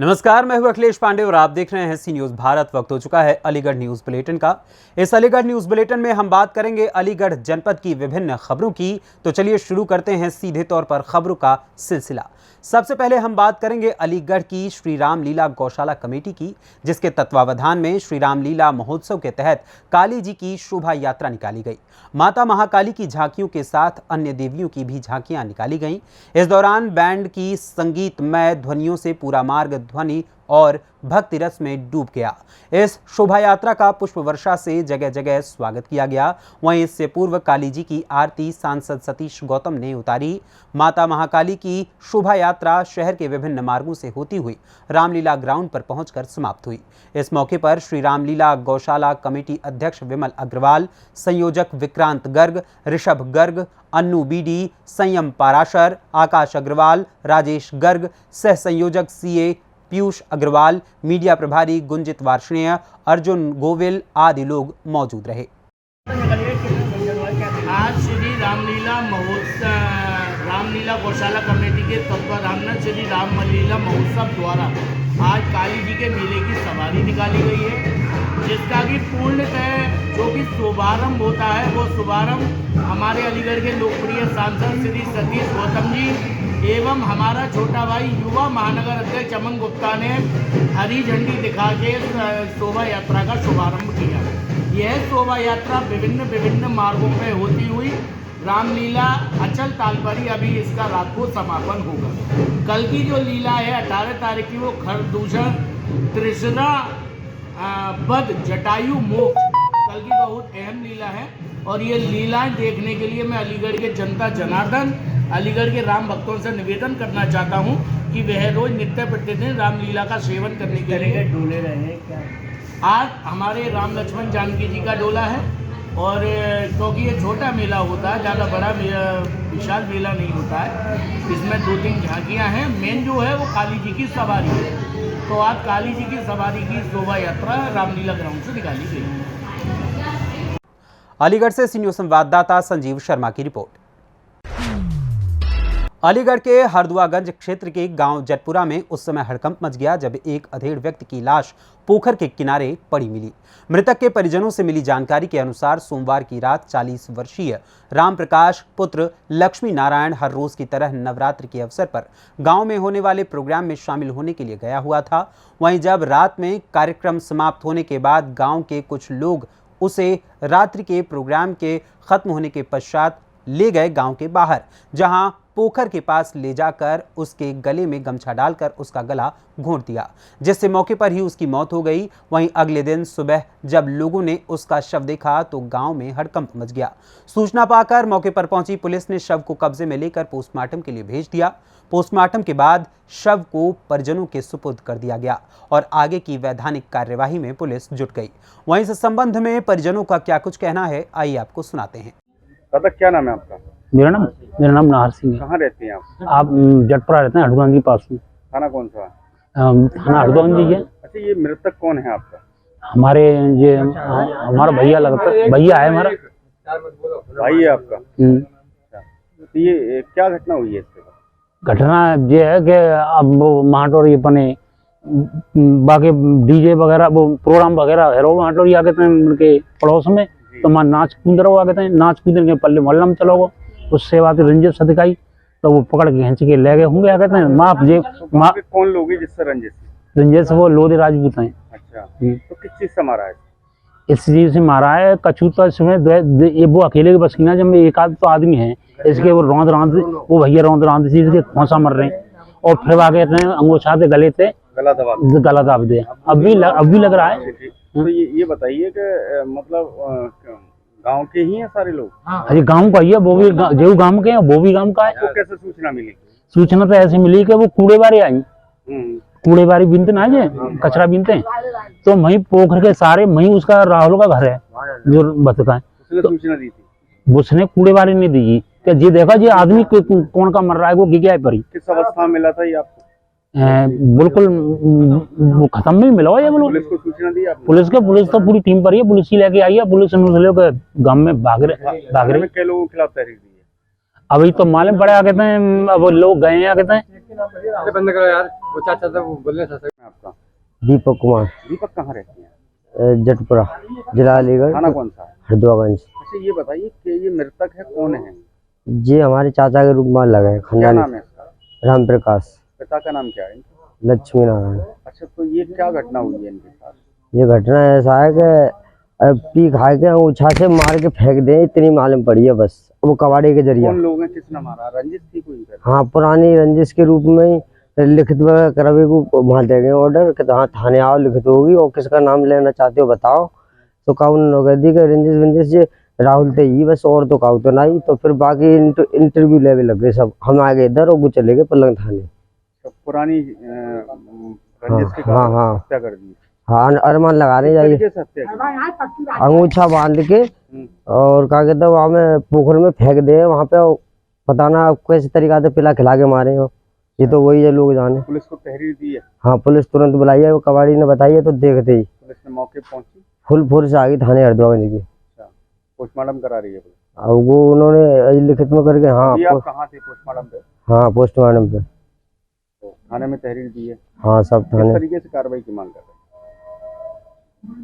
नमस्कार, मैं हूं अखिलेश पांडे और आप देख रहे हैं सी न्यूज भारत। वक्त हो चुका है अलीगढ़ न्यूज बुलेटिन का। इस अलीगढ़ न्यूज बुलेटिन में हम बात करेंगे अलीगढ़ जनपद की विभिन्न खबरों की। तो चलिए शुरू करते हैं सीधे तौर पर खबरों का सिलसिला। सबसे पहले हम बात करेंगे अलीगढ़ की श्री राम लीला गौशाला कमेटी की, जिसके तत्वावधान में श्री राम लीला महोत्सव के तहत काली जी की शोभा यात्रा निकाली गई। माता महाकाली की झांकियों के साथ अन्य देवियों की भी झांकियां निकाली गईं। इस दौरान बैंड की संगीतमय ध्वनियों से पूरा मार्ग ध्वनि और भक्ति रस में डूब गया। इस शोभा यात्रा का पुष्प वर्षा से जगह जगह स्वागत किया गया। वहीं इससे पूर्व काली जी की आरती सांसद सतीश गौतम ने उतारी। माता महाकाली की शोभा यात्रा शहर के विभिन्न मार्गों से होती हुई रामलीला ग्राउंड पर पहुंचकर समाप्त हुई। इस मौके पर श्री रामलीला गौशाला कमेटी अध्यक्ष विमल अग्रवाल, संयोजक विक्रांत गर्ग, ऋषभ गर्ग, अन्नू बीडी, संयम पाराशर, आकाश अग्रवाल, राजेश गर्ग, सह संयोजक सीए पीयूष अग्रवाल, मीडिया प्रभारी गुंजित वार्ष्णेय, अर्जुन गोविल आदि लोग मौजूद रहे। आज श्री रामलीला महोत्सव रामलीला गौशाला कमेटी के तत्वाधान में श्री रामलीला महोत्सव द्वारा आज काली जी के मेले की सवारी निकाली गई है, जिसका कि पूर्णतः जो कि शुभारंभ होता है वो शुभारंभ हमारे अलीगढ़ के लोकप्रिय सांसद श्री सतीश गौतम जी एवं हमारा छोटा भाई युवा महानगर अध्यक्ष अमन गुप्ता ने हरी झंडी दिखा के शोभा यात्रा का शुभारंभ किया। यह शोभा यात्रा विभिन्न मार्गों पर होती हुई रामलीला अचल तालपरी अभी इसका रात को समापन होगा। कल की जो लीला है 18 तारीख की वो खरदूषण त्रिशरा बद जटायु मोक्ष कल की बहुत अहम लीला है। और ये लीलाएं देखने के लिए मैं अलीगढ़ के जनता जनार्दन अलीगढ़ के राम भक्तों से निवेदन करना चाहता हूं कि वह रोज नित्य प्रतिदिन रामलीला का सेवन करने के लिए डोले रहे। क्या आज हमारे राम लक्ष्मण जानकी जी का डोला है, और क्योंकि ये छोटा मेला होता है, ज़्यादा बड़ा विशाल मेला नहीं होता है, इसमें 2-3 झांकियाँ हैं। मेन जो है वो काली जी की सवारी है। तो आज काली जी की सवारी की शोभा यात्रा रामलीला ग्राउंड से निकाली गई। अलीगढ़ से सी न्यूज संवाददाता संजीव शर्मा की रिपोर्ट। अलीगढ़ के हरदुआगंज क्षेत्र के गांव जटपुरा में उस समय हड़कंप मच गया जब एक अधेड़ व्यक्ति की लाश पोखर के किनारे पड़ी मिली। मृतक के परिजनों से मिली जानकारी के अनुसार सोमवार की रात 40 वर्षीय राम प्रकाश पुत्र लक्ष्मी नारायण हर रोज की तरह नवरात्र के अवसर पर गांव में होने वाले प्रोग्राम में शामिल होने के लिए गया हुआ था। वहीं जब रात में कार्यक्रम समाप्त होने के बाद गाँव के कुछ लोग उसे रात्रि के प्रोग्राम के खत्म होने के पश्चात ले गए गांव के बाहर, जहां पोखर के पास ले जाकर उसके गले में गमछा डालकर उसका गला घोंट दिया, जिससे मौके पर ही उसकी मौत हो गई। वहीं अगले दिन सुबह जब लोगों ने उसका शव देखा तो गांव में हड़कंप मच गया। सूचना पाकर मौके पर पहुंची पुलिस ने शव को कब्जे में लेकर पोस्टमार्टम के लिए भेज दिया। पोस्टमार्टम के बाद शव को परिजनों के सुपुर्द कर दिया गया और आगे की वैधानिक कार्यवाही में पुलिस जुट गई। वहीं इस संबंध में परिजनों का क्या कुछ कहना है, आइए आपको सुनाते हैं। दादा क्या नाम है आपका? मेरा नाम नाहर सिंह है। कहाँ रहते हैं आप जटपुरा रहते हैं, हरदुआगंज के पास में। थाना कौन सा? थाना हरदुआगंज जी है। अच्छा, ये मृतक कौन है आपका? हमारे ये हमारा भैया लगता है, भैया है हमारा। भाई है आपका? तो ये क्या घटना हुई है इसके बाद? घटना ये है कि अब वो माटोर ये बने बाकी डीजे वगैरह वो प्रोग्राम वगैरह है, माटोर ये आगे थे उनके पड़ोस में, तो मां नाच कूद रहो आगे थे, नाच कूदने के पल्ले मोहल्ला में चलो गो, उससे बात रंजित से दिखाई तो वो पकड़ के खींच के ले गए होंगे आगे थे। माँ जे माँ कौन लोग हैं जिससे रंजित? रंजित वो लोधे राजपूत हैं। अच्छा, तो किस चीज से मारा है? इस चीज से मारा है कछू, तो इसमें ये वो अकेले के बस की ना, जब एक आध तो आदमी है इसके वो रौंद वो भैया रौंद चीज के खोसा मर रहे हैं, और फिर आगे अंगोछा दे गले थे गला दाब दे। अब भी लग रहा है। तो ये बताइए कि मतलब गांव के ही हैं सारे लोग? अरे गांव का ही है, वो भी जो गांव के हैं वो भी गांव का है। तो कैसे सूचना मिली? सूचना तो ऐसे मिली कि वो कूड़ेबारी आई, कूड़ेबारी बीनते ना जे कचरा बीनते हैं, तो वहीं पोखर के सारे वहीं उसका राहुल का घर है जो बतका है। उसने सूचना दी थी? उसने कूड़ेबारी नहीं दी कि जी देखा जी आदमी कौन का मर रहा है, वो गिर गया है। किस अवस्था में मिला था ये आपको? बिल्कुल वो खत्म में मिला है। पुलिस को सूचना दी आपने? पुलिस तो पूरी टीम पर ही है, पुलिस ही लेके आई है। पुलिस गांव में भाग रहे। कई लोगों के खिलाफ तहरीर दी है? अभी तो मालूम पड़ा कहते हैं, अब लोग गए हैं कहते हैं। बंद करो यार, वो चाचा था वो बोलने था। आपका दीपक कुमार, दीपक कहाँ रहती हैं? जटपुरा, जिला अलीगढ़, थाना कौन सा है? हरदोगंज। अच्छा ये बताइए कि ये मृतक है, कौन है? ये हमारे चाचा के रूप में लगे हैं, क्या खानदानी। नाम है इसका? राम प्रकाश, पिता का नाम क्या है? लक्ष्मी नारायण। अच्छा तो ये क्या घटना हुई है इनके साथ? ये घटना ऐसा है कि पी खा के ऊँचा से मार के फेंक दे, इतनी मालूम पड़ी है बस। वो कबाड़ी के जरिए। कौन लोग हैं, किसने मारा? रंजिश थी कोई? हाँ, पुरानी रंजिश के रूप में ही लिखित करवे को वहाँ दे गए ऑर्डर कि हाँ थाने आओ, लिखित होगी और किसका नाम लेना चाहते हो बताओ। तो कहा उन्होंने दी कि रंजिश वंजिश जी राहुल थे ही बस, और तो कहा तो नहीं। तो फिर बाकी इंटरव्यू लेवे लग गए सब। हम आगे इधर और वो चले गए पलंग थाने। तो पुरानी रंजिश के हाँ, कारण हाँ। हत्या कर दी। हाँ, अरमान लगाने जाइए, कैसे हत्या की? अंगूछा बांध के और क्या कहते हैं वहाँ में पोखर में फेंक दे, वहाँ पे पता ना कैसे तरीका से पिला खिला के मारे हो। ये तो वही है, लोग जाने। पुलिस को तहरीर दी है? हाँ, पुलिस तुरंत बुलाई है, वो कबाड़ी ने बताई है। तो देखते ही पुलिस ने मौके पे पहुंची? फुल फोर्स आ गई थाने हरदोगंज की। अच्छा, पोस्टमार्टम करा रही है पुलिस? और वो उन्होंने लिखित में करके हाँ अभी आप कहाँ थे पोस्टमार्टम पे? हाँ, पोस्टमार्टम पे। तो थाने में तहरीर दी है? हाँ, सब किस थाने। तरीके से कार्रवाई की मांग कर रहे हैं?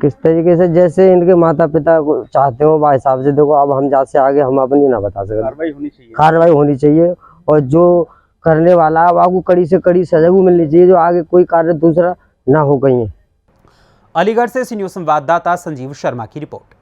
किस तरीके से जैसे इनके माता पिता को चाहते हो भाई साहब से। देखो अब हम जात से आगे हम अपनी ना बता सकते। कार्रवाई होनी चाहिए। कार्रवाई होनी चाहिए और जो करने वाला है आपको कड़ी से कड़ी सजा भी मिलनी चाहिए, जो आगे कोई कार्य दूसरा ना हो कहीं। अलीगढ़ से सी न्यूज़ संवाददाता संजीव शर्मा की रिपोर्ट।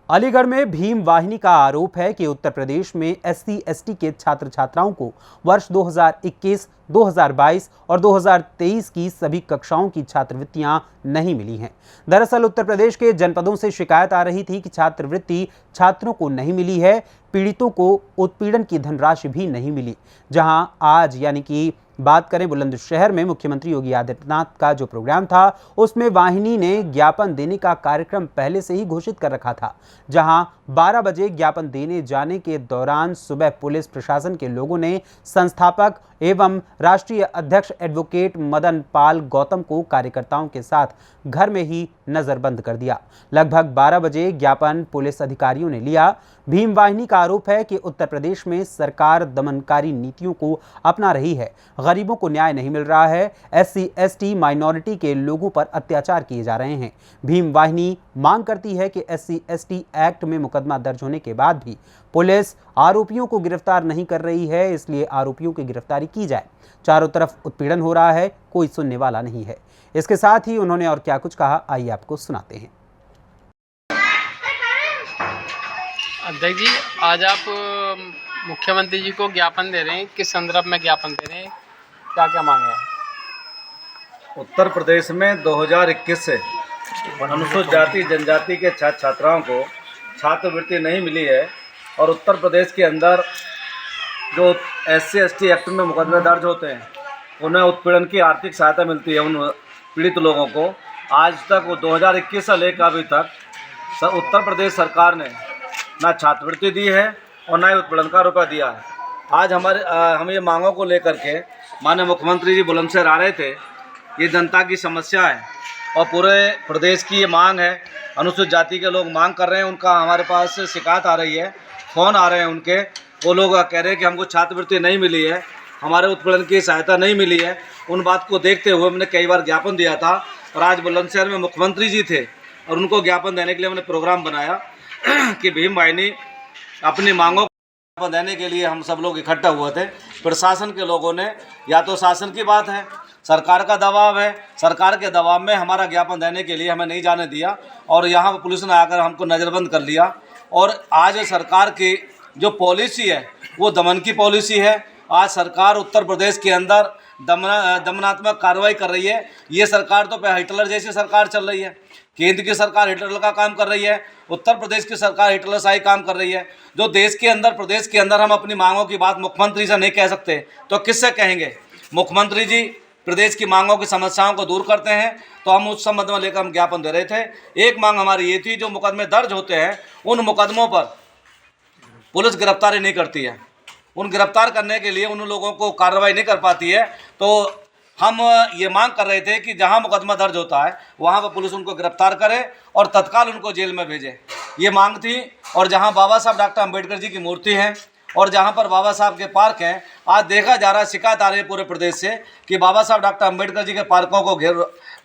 अलीगढ़ में भीम वाहिनी का आरोप है कि उत्तर प्रदेश में SC/ST के छात्र छात्राओं को वर्ष 2021, 2022 और 2023 की सभी कक्षाओं की छात्रवृत्तियां नहीं मिली हैं। दरअसल उत्तर प्रदेश के जनपदों से शिकायत आ रही थी कि छात्रवृत्ति छात्रों को नहीं मिली है, पीड़ितों को उत्पीड़न की धनराशि भी नहीं मिली। जहां आज यानी कि बात करें बुलंदशहर में मुख्यमंत्री योगी आदित्यनाथ का जो प्रोग्राम था, उसमें वाहिनी ने ज्ञापन देने का कार्यक्रम पहले से ही घोषित कर रखा था। जहां 12 बजे ज्ञापन देने जाने के दौरान सुबह पुलिस प्रशासन के लोगों ने संस्थापक एवं राष्ट्रीय अध्यक्ष एडवोकेट मदन पाल गौतम को कार्यकर्ताओं के साथ घर में ही नजरबंद कर दिया। लगभग 12 बजे ज्ञापन पुलिस अधिकारियों ने लिया। भीम वाहिनी का आरोप है कि उत्तर प्रदेश में सरकार दमनकारी नीतियों को अपना रही है, गरीबों को न्याय नहीं मिल रहा है, SC/ST माइनॉरिटी के लोगों पर अत्याचार किए जा रहे हैं। भीम वाहिनी मांग करती है कि SC/ST एक्ट में मुकदमा दर्ज होने के बाद भी पुलिस आरोपियों को गिरफ्तार नहीं कर रही है, इसलिए आरोपियों की गिरफ्तारी की जाए। चारों तरफ उत्पीड़न हो रहा है, कोई सुनने वाला नहीं है। इसके साथ ही उन्होंने और क्या कुछ कहा, आइए आपको सुनाते हैं। अध्यक्ष जी, आज आप मुख्यमंत्री जी को ज्ञापन दे रहे हैं, किस संदर्भ में ज्ञापन दे रहे हैं, क्या क्या मांगे हैं? उत्तर प्रदेश में 2021 से अनुसूचित जाति जनजाति के छात्र छात्राओं को छात्रवृत्ति नहीं मिली है और उत्तर प्रदेश के अंदर जो SC/ST एक्ट में मुकदमे दर्ज होते हैं उन्हें उत्पीड़न की आर्थिक सहायता मिलती है उन पीड़ित लोगों को। आज तक वो 2021 से लेकर अभी तक उत्तर प्रदेश सरकार ने ना छात्रवृत्ति दी है और ना ही उत्पीड़न का रुपया दिया है। आज हम ये मांगों को लेकर के माननीय मुख्यमंत्री जी बुलंदशहर आ रहे थे। ये जनता की समस्या है और पूरे प्रदेश की ये मांग है। अनुसूचित जाति के लोग मांग कर रहे हैं, उनका हमारे पास शिकायत आ रही है, फ़ोन आ रहे हैं उनके। वो लोग कह रहे हैं कि हमको छात्रवृत्ति नहीं मिली है, हमारे उत्पीड़न की सहायता नहीं मिली है। उन बात को देखते हुए हमने कई बार ज्ञापन दिया था और आज बुलंदशहर में मुख्यमंत्री जी थे और उनको ज्ञापन देने के लिए हमने प्रोग्राम बनाया कि भीम वाहिनी अपनी मांगों को देने के लिए हम सब लोग इकट्ठा हुए थे। प्रशासन के लोगों ने, या तो शासन की बात है, सरकार का दबाव है, सरकार के दबाव में हमारा ज्ञापन देने के लिए हमें नहीं जाने दिया और यहाँ पुलिस ने आकर हमको नज़रबंद कर लिया। और आज सरकार की जो पॉलिसी है वो दमन की पॉलिसी है। आज सरकार उत्तर प्रदेश के अंदर दमनात्मक कार्रवाई कर रही है। ये सरकार तो हिटलर जैसी सरकार चल रही है। केंद्र की सरकार हिटलर का काम कर रही है, उत्तर प्रदेश की सरकार हिटलर शाही काम कर रही है। जो देश के अंदर, प्रदेश के अंदर हम अपनी मांगों की बात मुख्यमंत्री से नहीं कह सकते तो किससे कहेंगे? मुख्यमंत्री जी प्रदेश की मांगों की समस्याओं को दूर करते हैं, तो हम उस संबंध में लेकर हम ज्ञापन दे रहे थे। एक मांग हमारी ये थी, जो मुकदमे दर्ज होते हैं उन मुकदमों पर पुलिस गिरफ्तारी नहीं करती है। उन गिरफ्तार करने के लिए उन लोगों को कार्रवाई नहीं कर पाती है, तो हम ये मांग कर रहे थे कि जहां मुकदमा दर्ज होता है वहां पर पुलिस उनको गिरफ्तार करे और तत्काल उनको जेल में भेजे, ये मांग थी। और जहां बाबा साहब डॉक्टर अम्बेडकर जी की मूर्ति है और जहां पर बाबा साहब के पार्क हैं, आज देखा जा रहा है, शिकायत आ रही है पूरे प्रदेश से कि बाबा साहब डॉक्टर अम्बेडकर जी के पार्कों को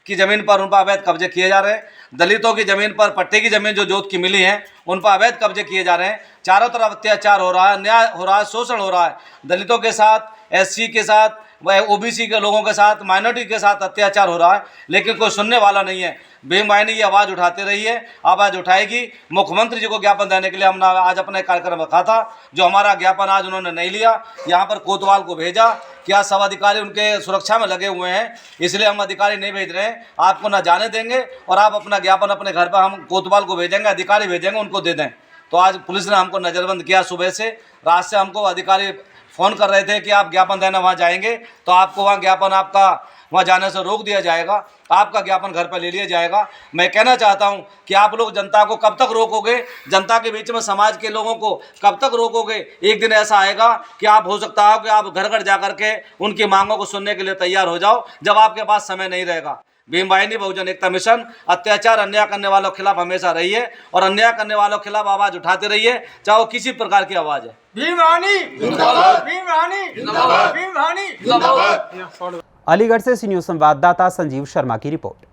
की ज़मीन पर उन पर अवैध कब्जे किए जा रहे हैं। दलितों की ज़मीन पर, पट्टे की ज़मीन जो जोत की मिली है उन पर अवैध कब्जे किए जा रहे हैं। चारों तरफ अत्याचार हो रहा है, अन्याय हो रहा है, शोषण हो रहा है। दलितों के साथ, एससी के साथ, वह ओबीसी के लोगों के साथ, माइनॉरिटी के साथ अत्याचार हो रहा है, लेकिन कोई सुनने वाला नहीं है। बेईमानी ये आवाज़ उठाते रही है, आवाज़ उठाएगी। मुख्यमंत्री जी को ज्ञापन देने के लिए हमने आज अपने कार्यक्रम रखा था, जो हमारा ज्ञापन आज उन्होंने नहीं लिया, यहाँ पर कोतवाल को भेजा। क्या सब अधिकारी उनके सुरक्षा में लगे हुए हैं, इसलिए हम अधिकारी नहीं भेज रहे हैं। आपको ना जाने देंगे और आप अपना ज्ञापन अपने घर पर, हम कोतवाल को भेजेंगे, अधिकारी भेजेंगे, उनको दे दें। तो आज पुलिस ने हमको नज़रबंद किया। सुबह से, रात से हमको अधिकारी फ़ोन कर रहे थे कि आप ज्ञापन देना वहाँ जाएंगे तो आपको वहाँ ज्ञापन, आपका वहाँ जाने से रोक दिया जाएगा, आपका ज्ञापन घर पर ले लिया जाएगा। मैं कहना चाहता हूँ कि आप लोग जनता को कब तक रोकोगे, जनता के बीच में समाज के लोगों को कब तक रोकोगे। एक दिन ऐसा आएगा कि आप, हो सकता है कि आप घर घर जा कर के उनकी मांगों को सुनने के लिए तैयार हो जाओ, जब आपके पास समय नहीं रहेगा। भीमवाहिनी बहुजन एकता मिशन अत्याचार, अन्याय करने वालों के खिलाफ हमेशा रही है और अन्याय करने वालों के खिलाफ आवाज़ उठाते रहिए, चाहे वो किसी प्रकार की आवाज़ है। भीमवाहिनी जिंदाबाद, भीमवाहिनी जिंदाबाद, भीमवाहिनी जिंदाबाद। अलीगढ़ से सी न्यूज़ संवाददाता संजीव शर्मा की रिपोर्ट।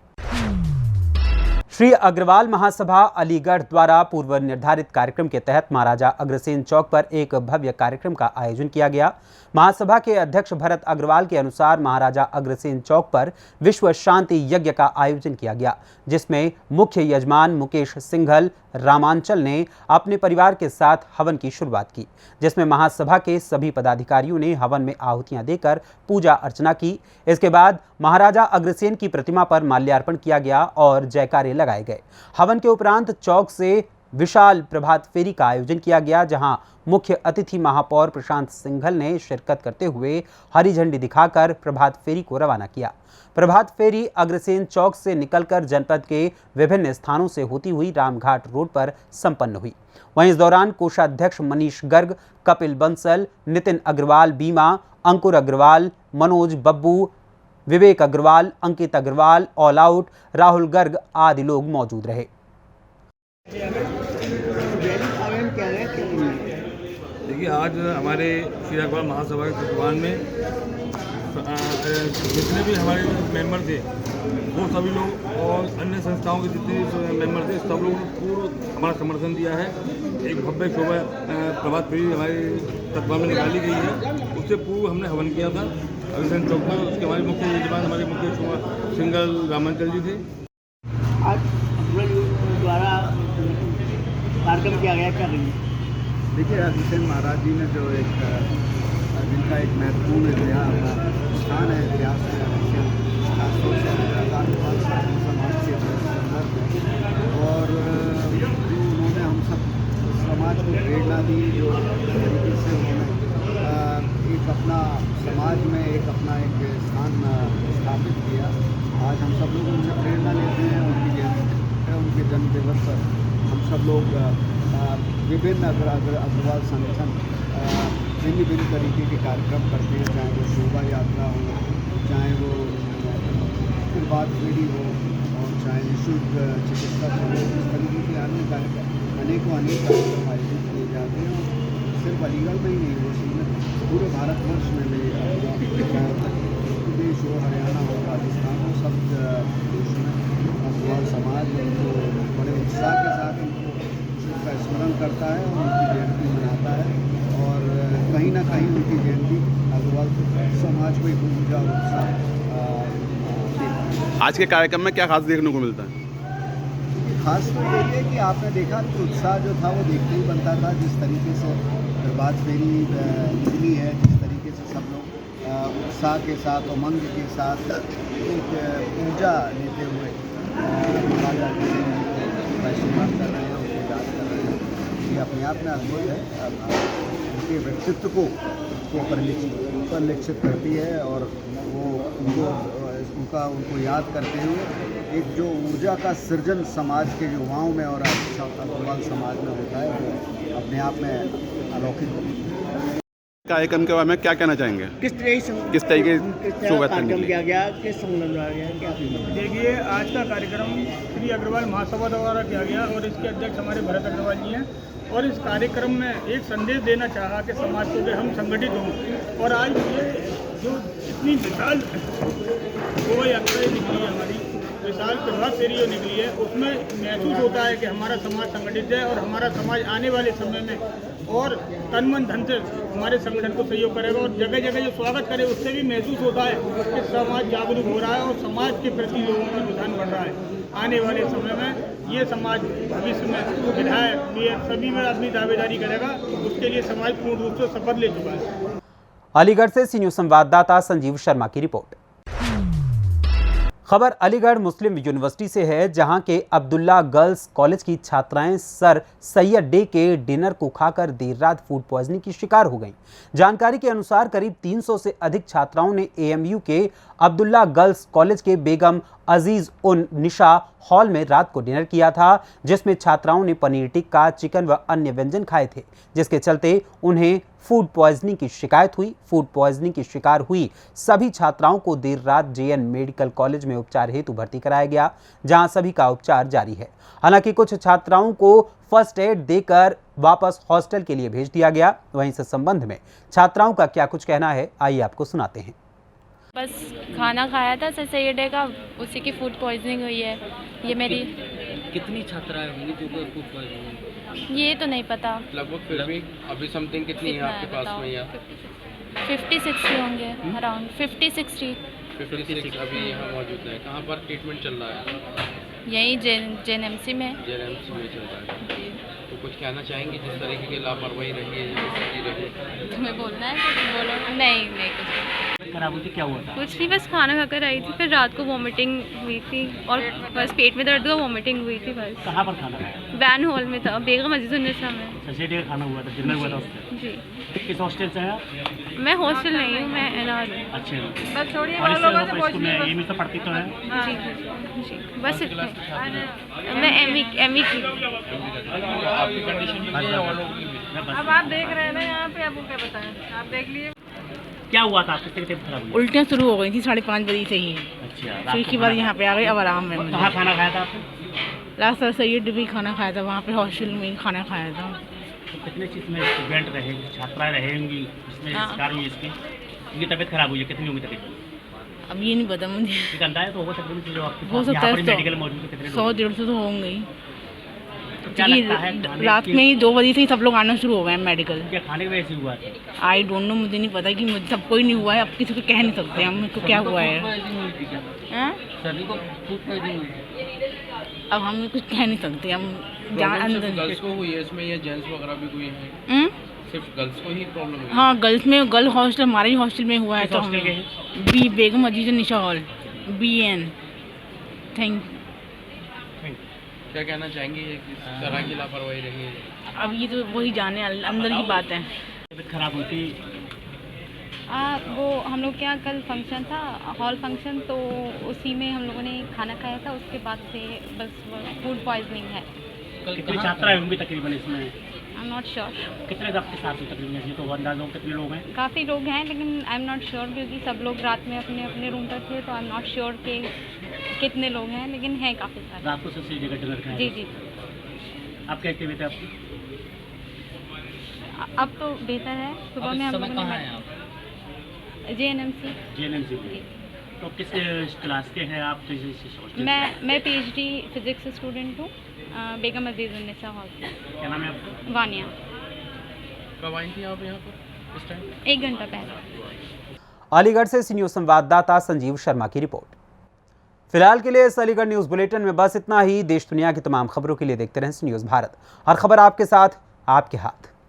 श्री अग्रवाल महासभा अलीगढ़ द्वारा पूर्व निर्धारित कार्यक्रम के तहत महाराजा अग्रसेन चौक पर एक भव्य कार्यक्रम का आयोजन किया गया। महासभा के अध्यक्ष भरत अग्रवाल के अनुसार महाराजा अग्रसेन चौक पर विश्व शांति यज्ञ का आयोजन किया गया, जिसमें मुख्य यजमान मुकेश सिंघल रामांचल ने अपने परिवार के साथ हवन की शुरुआत की, जिसमें महासभा के सभी पदाधिकारियों ने हवन में आहुतियां देकर पूजा अर्चना की। इसके बाद महाराजा अग्रसेन की प्रतिमा पर माल्यार्पण किया गया और जयकारे लगाए गए। हवन के उपरांत चौक से विशाल प्रभात फेरी का आयोजन किया गया, जहां मुख्य अतिथि महापौर प्रशांत सिंघल ने शिरकत करते हुए हरी झंडी दिखाकर प्रभात फेरी को रवाना किया। प्रभात फेरी अग्रसेन चौक से निकलकर जनपद के विभिन्न स्थानों से होती हुई रामघाट रोड पर संपन्न हुई। वहीं इस दौरान कोषाध्यक्ष मनीष गर्ग, कपिल बंसल, नितिन अग्रवाल बीमा, अंकुर अग्रवाल, मनोज बब्बू, विवेक अग्रवाल, अंकित अग्रवाल, ऑल आउट, राहुल गर्ग आदि लोग मौजूद रहे। देखिए, आज हमारे श्री अग्रवाल महासभा के तत्वान में जितने भी हमारे मेंबर थे वो सभी लोग और अन्य संस्थाओं के जितने भी मेंबर थे सब लोगों ने पूर्ण हमारा समर्थन दिया है। एक भव्य शोभा प्रभात फेरी हमारे तत्वान में निकाली गई है, उससे पूर्व हमने हवन किया था अग्रसेन चौक पर। उसके हमारे मुख्य यजमान हमारे मुख्य सिंघल रामांचल जी थे। आज द्वारा कार्यक्रम किया गया, क्या कहिए? देखिए, अग्रसेन महाराज जी ने जो एक जिनका एक महत्वपूर्ण स्थान है इतिहास में, खासतौर से समाज के संदर्भ में, और जो उन्होंने हम सब समाज को प्रेरणा दी, जो तरीके से उन्होंने एक अपना समाज में एक अपना एक स्थान स्थापित किया। आज हम सब लोग उनसे प्रेरणा लेते हैं। उनके जन्म दिवस पर हम सब लोग विभिन्न अग्रवाल संगठन भिन्न तरीके के कार्यक्रम करते हैं, चाहे वो शोभा यात्रा हो, चाहे वो प्रभात फेरी हो, और चाहे निःशुल्क चिकित्सा हो। इस तरीके के अन्य कार्यक्रम अनेक कार्यक्रम आयोजित किए जाते हैं। और सिर्फ अलीगढ़ में ही नहीं, वो पूरे भारतवर्ष में भी, चाहे उत्तर प्रदेश हो, हरियाणा हो, राजस्थान हो, सब देशों में अग्रवाल समाज उनको बड़े उत्साह के साथ उनका स्मरण करता है और उनकी जयंती मनाता है। और कहीं ना कहीं उनकी जयंती अग्रवाल समाज को एक ऊर्जा और उत्साह देता है। आज के कार्यक्रम में क्या खास देखने को मिलता है? खास तो ये है कि आपने देखा कि उत्साह जो था वो देखते ही बनता था। जिस तरीके से प्रभात फेरी निकली है, जिस तरीके से सब लोग उत्साह के साथ, उमंग के साथ एक ऊर्जा लेते हुए महाराजा का स्मरण कर रहे हैं, उनको याद कर रहे हैं, ये अपने आप में अद्भुत है। उनके व्यक्तित्व को परिलक्षित करती है और वो उनको याद करते हुए एक जो ऊर्जा का सृजन समाज के युवाओं में और अग्रवाल समाज में होता है, वो अपने आप में अलौकिक है। कार्यक्रम के बारे में क्या कहना चाहेंगे? किस तरीके से शुरुआत करने के लिए? देखिए, आज का कार्यक्रम श्री अग्रवाल महासभा द्वारा किया गया और इसके अध्यक्ष हमारे भरत अग्रवाल जी हैं। और इस कार्यक्रम में एक संदेश देना चाहा कि समाज को हम संगठित हों। और आज ये जो इतनी विशाल शोभा यात्रा निकली है, हमारी विशाल प्रभात फेरी जो निकली है, उसमें महसूस होता है कि हमारा समाज संगठित है और हमारा समाज आने वाले समय में और तन मन धन से हमारे संगठन को सहयोग करेगा। और जगह जगह जो स्वागत करे उससे भी महसूस होता है कि समाज जागरूक हो रहा है और समाज के प्रति लोगों का रुझान बढ़ रहा है। आने वाले समय में ये समाज भविष्य में विधायक मेयर सभी में अपनी दावेदारी करेगा। उसके लिए समाज पूर्ण रूप से शपथ ले चुका है। अलीगढ़ से सी न्यूज़ संवाददाता संजीव शर्मा की रिपोर्ट। खबर अलीगढ़ मुस्लिम यूनिवर्सिटी से है, जहां के अब्दुल्ला गर्ल्स कॉलेज की छात्राएं सर सैयद डे के डिनर को खाकर देर रात फूड पॉइजनिंग की शिकार हो गईं। जानकारी के अनुसार करीब 300 से अधिक छात्राओं ने एएमयू के अब्दुल्ला गर्ल्स कॉलेज के बेगम अजीज उन निशा हॉल में रात को डिनर किया था, जिसमें छात्राओं ने पनीर टिक्का, चिकन व अन्य व्यंजन खाए थे, जिसके चलते उन्हें फूड पॉइजनिंग की शिकायत हुई। फूड पॉइजनिंग की शिकार हुई सभी छात्राओं को देर रात जेएन मेडिकल कॉलेज में उपचार हेतु भर्ती कराया गया, जहां सभी का उपचार जारी है। हालांकि कुछ छात्राओं को फर्स्ट एड देकर वापस हॉस्टल के लिए भेज दिया गया। वहीं इस संबंध में छात्राओं का क्या कुछ कहना है, आइए आपको सुनाते हैं। बस खाना खाया था सर सैयद डे का, उसी की फूड पॉइजनिंग हुई है। ये मेरी कितनी छात्राएं होंगी जो फूड पॉइजनिंग? ये तो नहीं पता, लगभग फिर भी अभी समथिंग कितनी है आपके पास में? या 50-60 होंगे, अराउंड 50-60 अभी यहाँ मौजूद है। कहाँ पर ट्रीटमेंट चल रहा है? यहीं जेएनएमसी में चल रहा है। तो कुछ कहना चाहेंगे जिस तरीके की लापरवाही रही है? तुम्हें बोलना है तो बोलो। नहीं कुछ खराब हुई थी, क्या हुआ था? कुछ नहीं, बस खाना खाकर आई थी, फिर रात को वॉमिटिंग हुई थी और बस पेट में दर्द हुआ, वॉमिटिंग हुई थी बस। कहाँ पर खाना खाया? वैन हॉल में था, बेगम अजीज उन निशा में। सैयद डे का खाना हुआ था, डिनर हुआ था उससे? जी। किस हॉस्टल से है? मैं हॉस्टल नहीं हूँ, मैं एनआर हूँ। अच्छे बस छोड़िए, और इससे ये तो पढ़ती तो है? जी जी, बस इतना। मैं एमई की। अब आप देख रहे हैं ना यहाँ पे, आपको क्या बताएं, आप देख लिए। क्या हुआ था आपकी तबीयत खराब हुई? उल्टियाँ शुरू हो गई थी 5:30 बजे से ही। अच्छा, फिर उसके बाद यहाँ पे आ गए, अब आराम है। कहाँ खाना खाया था आपने? लास्ट सर सैयद भी खाना खाया था, वहाँ पे हॉस्टल में ही खाना खाया था। तो कितने चीज़ में स्टूडेंट रहे, छात्राएं रहेंगी इसमें शिकार हुई इसकी? इनकी तबीयत खराब हुई है, कितनी होंगी तकरीबन? अब ये नहीं पता मुझे। एक अंदाजा तो होगा तकरीबन जो आपके हो सकता है मेडिकल मौजूद है, कितने 100-150 तो होंगे ही। क्या लगता है रात में ही 2 बजे से ही सब लोग आना शुरू हो गए हैं मेडिकल। क्या खाने की वजह से हुआ था? आई डोंट नो, मुझे नहीं पता कि मुझे सब कोई नहीं हुआ है। अब किसी को कह नहीं सकते हम को क्या हुआ है। सभी को फूड पॉइजनिंग हुई? अब हम कुछ कह नहीं सकते, हम जहाँ अंदर। गर्ल्स को हुई है इसमें या जेंट्स वगैरह भी कोई है? सिर्फ गर्ल्स को ही प्रॉब्लम है? हाँ, गर्ल्स में, गर्ल हॉस्टल हमारे ही हॉस्टल में हुआ है। तो बी बेगम अजीज निशा हॉल BN। थैंक। क्या कहना चाहेंगे किस तरह की लापरवाही रही है? अब ये तो वही जाने अंदर की बात है। तबीयत खराब हुई थी? वो हम लोग के यहाँ कल फंक्शन था, हॉल फंक्शन, तो उसी में हम लोगों ने खाना खाया था, उसके बाद से बस फूड पॉइजनिंग है। कितनी छात्राएं होंगी तकरीबन इसमें? I am not sure. कितने आपके साथ में तकरीबन? तो अंदाजा कितने लोग हैं? काफ़ी लोग हैं, लेकिन आई एम नॉट श्योर, क्योंकि सब लोग रात में अपने अपने रूम पर थे, तो आई एम नॉट श्योर कि कितने लोग हैं, लेकिन हैं काफ़ी सारे। रात को सबसे जगह डिनर खाया? जी जी। आप क्या एक्टिविटी आपकी? अब तो बेहतर है। सुबह में हम लोगों ने JNMC। तो किस क्लास के हैं आप? मैं PhD फिजिक्स स्टूडेंट हूँ, बेगम अजीज उन निशा हॉल। क्या नाम है आपका? वानिया। कब आई थी आप यहाँ पर इस टाइम? 1 घंटा पहले। अलीगढ़ से सी न्यूज़ संवाददाता संजीव शर्मा की रिपोर्ट। फिलहाल के लिए इस अलीगढ़ न्यूज़ बुलेटिन में बस इतना ही। देश दुनिया की तमाम खबरों के लिए देखते रहें सी न्यूज़ भारत। हर खबर आपके साथ, आपके हाथ।